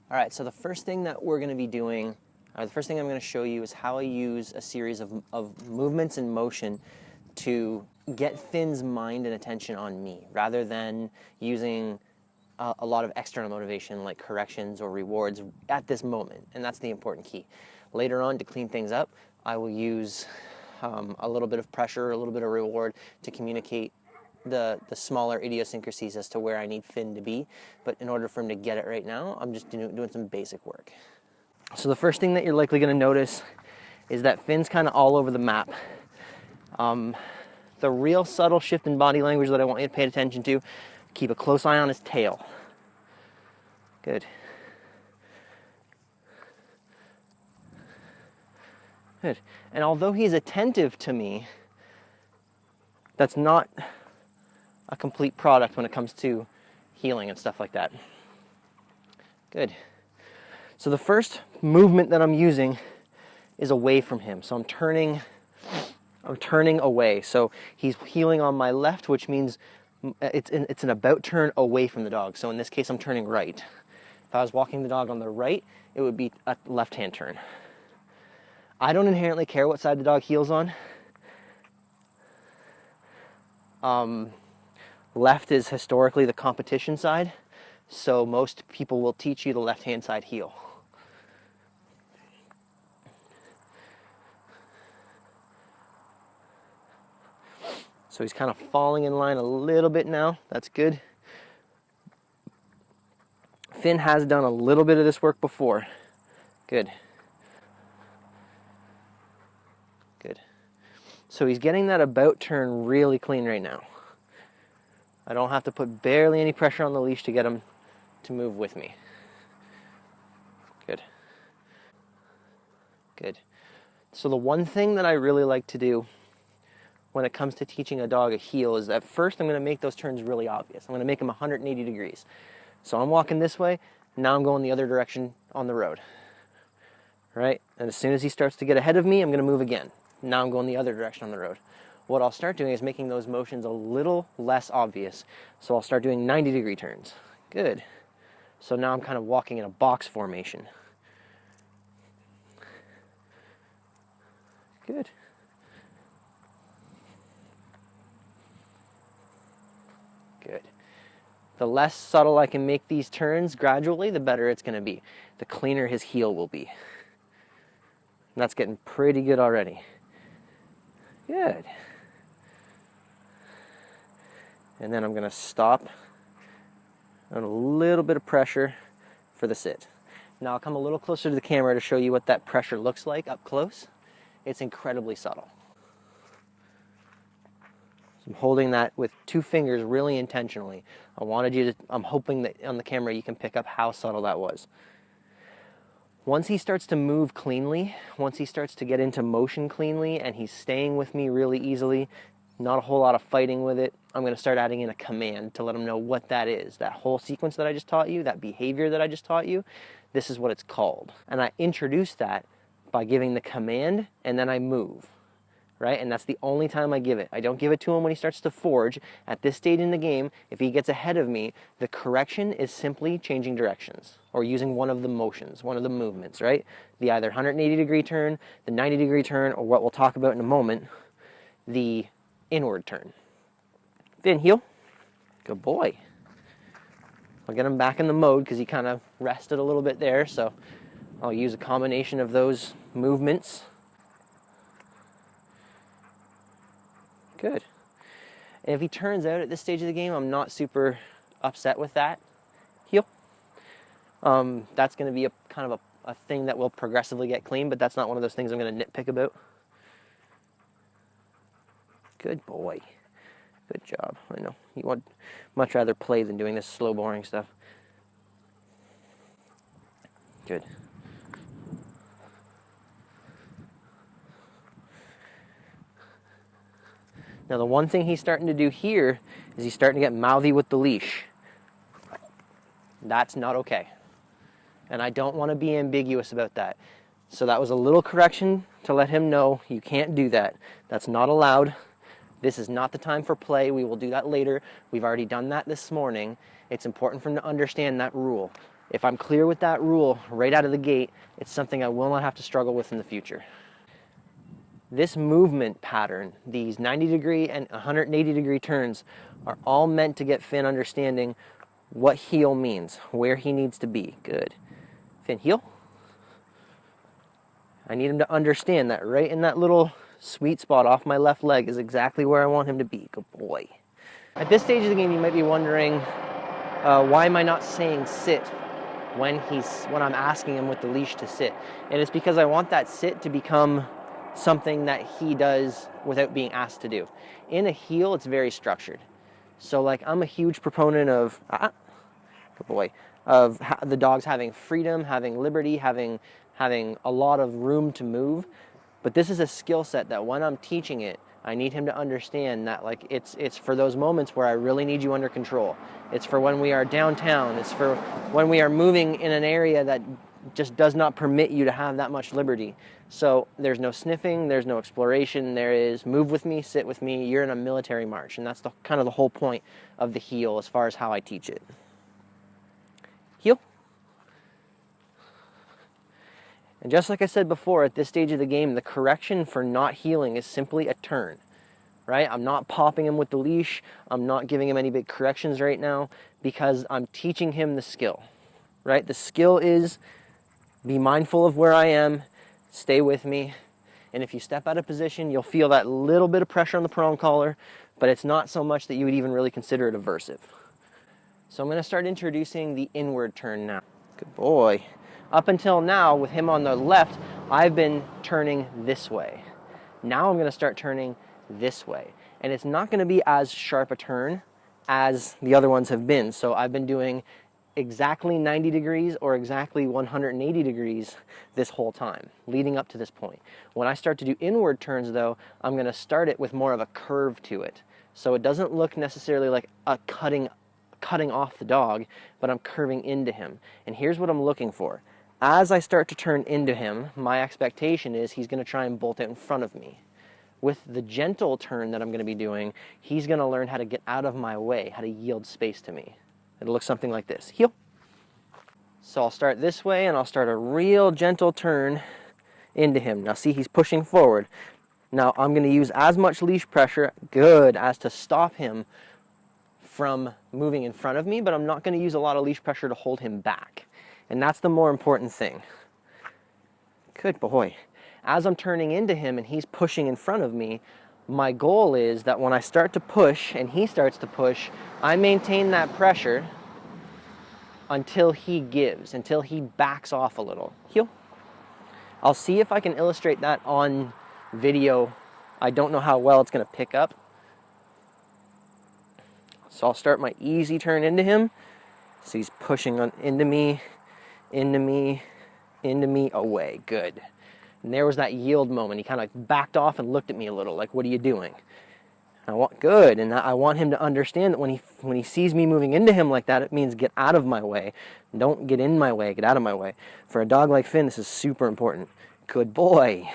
All right, so the first thing that we're going to be doing, the first thing I'm going to show you is how I use a series of movements and motion to get Finn's mind and attention on me, rather than using a lot of external motivation like corrections or rewards at this moment, and that's the important key. Later on, to clean things up, I will use a little bit of pressure, a little bit of reward to communicate the smaller idiosyncrasies as to where I need Finn to be. But in order for him to get it right now, I'm just doing some basic work. So the first thing that you're likely going to notice is that Finn's kind of all over the map. The real subtle shift in body language that I want you to pay attention to, keep a close eye on his tail. Good. Good. And although he's attentive to me, that's not a complete product when it comes to healing and stuff like that. Good. So the first movement that I'm using is away from him. So I'm turning away. So he's heeling on my left, which means it's an about turn away from the dog. So in this case, I'm turning right. If I was walking the dog on the right, it would be a left-hand turn. I don't inherently care what side the dog heels on. Left is historically the competition side, so most people will teach you the left-hand side heel. So he's kind of falling in line a little bit now. That's good. Finn has done a little bit of this work before. Good. Good. So he's getting that about turn really clean right now. I don't have to put barely any pressure on the leash to get him to move with me. Good. Good. So the one thing that I really like to do when it comes to teaching a dog a heel is that first I'm going to make those turns really obvious. I'm going to make them 180 degrees. So I'm walking this way, now I'm going the other direction on the road. Right? And as soon as he starts to get ahead of me, I'm going to move again. Now I'm going the other direction on the road. What I'll start doing is making those motions a little less obvious. So I'll start doing 90-degree turns. Good. So now I'm kind of walking in a box formation. Good. Good. The less subtle I can make these turns gradually, the better it's going to be. The cleaner his heel will be. And that's getting pretty good already. Good. And then I'm going to stop and a little bit of pressure for the sit. Now I'll come a little closer to the camera to show you what that pressure looks like up close. It's incredibly subtle. So I'm holding that with 2 fingers really intentionally. I'm hoping that on the camera you can pick up how subtle that was. Once he starts to move cleanly, once he starts to get into motion cleanly and he's staying with me really easily, not a whole lot of fighting with it, I'm going to start adding in a command to let him know what that is. That whole sequence that I just taught you, that behavior that I just taught you, this is what it's called. And I introduce that by giving the command and then I move, right? And that's the only time I give it. I don't give it to him when he starts to forge. At this stage in the game, if he gets ahead of me, the correction is simply changing directions or using one of the motions, one of the movements, right? The either 180-degree turn, the 90-degree turn, or what we'll talk about in a moment, the inward turn. Finn, heel. Good boy. I'll get him back in the mode because he kind of rested a little bit there, so I'll use a combination of those movements. Good. And if he turns out at this stage of the game, I'm not super upset with that. Heel. That's going to be a kind of a thing that will progressively get clean, but that's not one of those things I'm going to nitpick about. Good boy. Good job. I know. You would much rather play than doing this slow, boring stuff. Good. Now the one thing he's starting to do here is he's starting to get mouthy with the leash. That's not okay. And I don't want to be ambiguous about that. So that was a little correction to let him know you can't do that. That's not allowed. This is not the time for play. We will do that later. We've already done that this morning. It's important for him to understand that rule. If I'm clear with that rule right out of the gate, it's something I will not have to struggle with in the future. This movement pattern, these 90-degree and 180-degree turns, are all meant to get Finn understanding what heel means, where he needs to be. Good. Finn, heel. I need him to understand that right in that little sweet spot off my left leg is exactly where I want him to be. Good boy. At this stage of the game, you might be wondering, why am I not saying sit when I'm asking him with the leash to sit? And it's because I want that sit to become something that he does without being asked to do. In a heel, it's very structured. So like, I'm a huge proponent of, good boy, of the dogs having freedom, having liberty, having a lot of room to move. But this is a skill set that when I'm teaching it, I need him to understand that like it's for those moments where I really need you under control. It's for when we are downtown. It's for when we are moving in an area that just does not permit you to have that much liberty. So there's no sniffing, there's no exploration, there is move with me, sit with me, you're in a military march. And that's kind of the whole point of the heel as far as how I teach it. Heel. And just like I said before, at this stage of the game, the correction for not heeling is simply a turn, right? I'm not popping him with the leash. I'm not giving him any big corrections right now because I'm teaching him the skill, right? The skill is be mindful of where I am, stay with me, and if you step out of position, you'll feel that little bit of pressure on the prong collar, but it's not so much that you would even really consider it aversive. So I'm going to start introducing the inward turn now. Good boy. Up until now, with him on the left, I've been turning this way. Now I'm going to start turning this way. And it's not going to be as sharp a turn as the other ones have been. So I've been doing exactly 90 degrees or exactly 180 degrees this whole time, leading up to this point. When I start to do inward turns, though, I'm going to start it with more of a curve to it. So it doesn't look necessarily like a cutting off the dog, but I'm curving into him. And here's what I'm looking for. As I start to turn into him, my expectation is he's going to try and bolt out in front of me. With the gentle turn that I'm going to be doing, he's going to learn how to get out of my way, how to yield space to me. It'll look something like this. Heel. So I'll start this way, and I'll start a real gentle turn into him. Now see, he's pushing forward. Now I'm going to use as much leash pressure, good, as to stop him from moving in front of me, but I'm not going to use a lot of leash pressure to hold him back. And that's the more important thing. Good boy. As I'm turning into him and he's pushing in front of me, my goal is that when I start to push and he starts to push, I maintain that pressure until he gives, until he backs off a little. Heel. I'll see if I can illustrate that on video. I don't know how well it's going to pick up. So I'll start my easy turn into him. So he's pushing into me, away. Good. And there was that yield moment. He kind of like backed off and looked at me a little, like, what are you doing? Good. And I want him to understand that when he sees me moving into him like that, it means get out of my way. Don't get in my way, get out of my way. For a dog like Finn, this is super important. Good boy.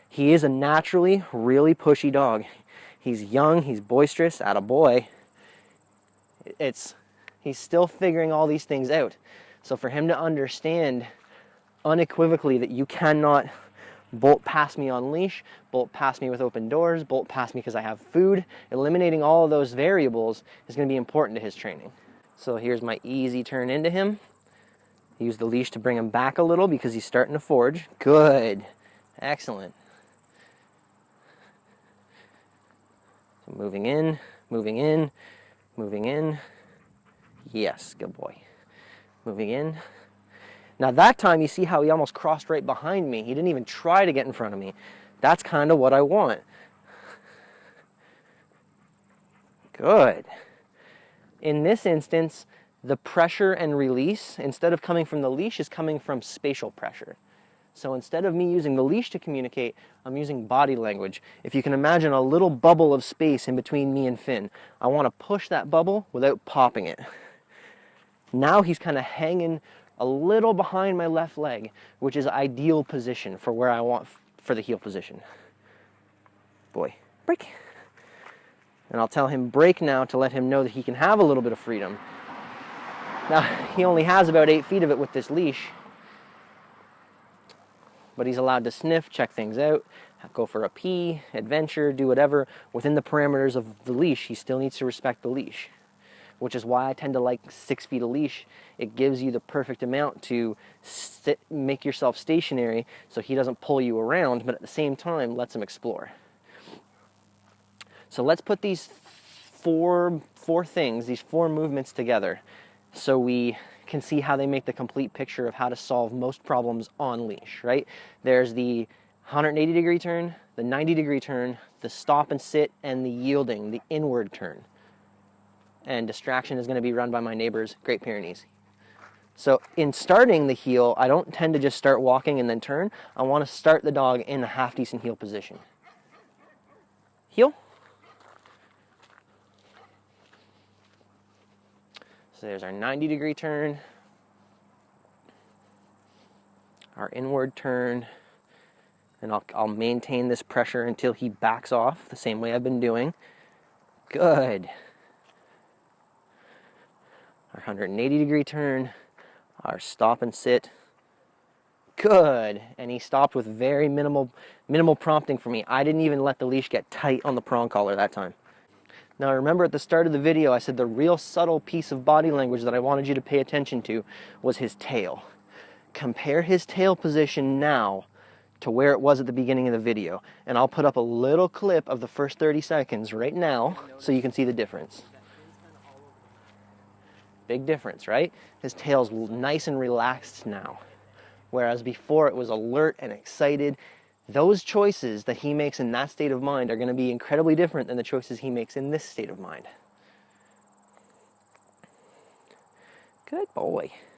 He is a naturally really pushy dog. He's young, he's boisterous, attaboy. He's still figuring all these things out. So for him to understand unequivocally that you cannot bolt past me on leash, bolt past me with open doors, bolt past me because I have food, eliminating all of those variables is going to be important to his training. So here's my easy turn into him. Use the leash to bring him back a little because he's starting to forge. Good. Excellent. So moving in, moving in, moving in. Yes, good boy. Moving in. Now that time, you see how he almost crossed right behind me. He didn't even try to get in front of me. That's kind of what I want. Good. In this instance, the pressure and release, instead of coming from the leash, is coming from spatial pressure. So instead of me using the leash to communicate, I'm using body language. If you can imagine a little bubble of space in between me and Finn, I want to push that bubble without popping it. Now he's kind of hanging a little behind my left leg, which is ideal position for where I want for the heel position. Boy, break. And I'll tell him break now to let him know that he can have a little bit of freedom. Now, he only has about 8 feet of it with this leash, but he's allowed to sniff, check things out, go for a pee, adventure, do whatever. Within the parameters of the leash, he still needs to respect the leash, which is why I tend to like 6 feet of leash. It gives you the perfect amount to make yourself stationary so he doesn't pull you around, but at the same time, lets him explore. So let's put these four things, these 4 movements together so we can see how they make the complete picture of how to solve most problems on leash, right? There's the 180-degree turn, the 90-degree turn, the stop and sit, and the yielding, the inward turn. And distraction is going to be run by my neighbors, Great Pyrenees. So in starting the heel, I don't tend to just start walking and then turn. I want to start the dog in a half-decent heel position. Heel. So there's our 90-degree turn, our inward turn, and I'll maintain this pressure until he backs off the same way I've been doing. Good. Our 180-degree turn, our stop and sit. Good. And he stopped with very minimal prompting for me. I didn't even let the leash get tight on the prong collar that time. Now remember at the start of the video I said the real subtle piece of body language that I wanted you to pay attention to was his tail. Compare his tail position now to where it was at the beginning of the video. And I'll put up a little clip of the first 30 seconds right now so you can see the difference. Big difference, right? His tail's nice and relaxed now. Whereas before it was alert and excited. Those choices that he makes in that state of mind are going to be incredibly different than the choices he makes in this state of mind. Good boy.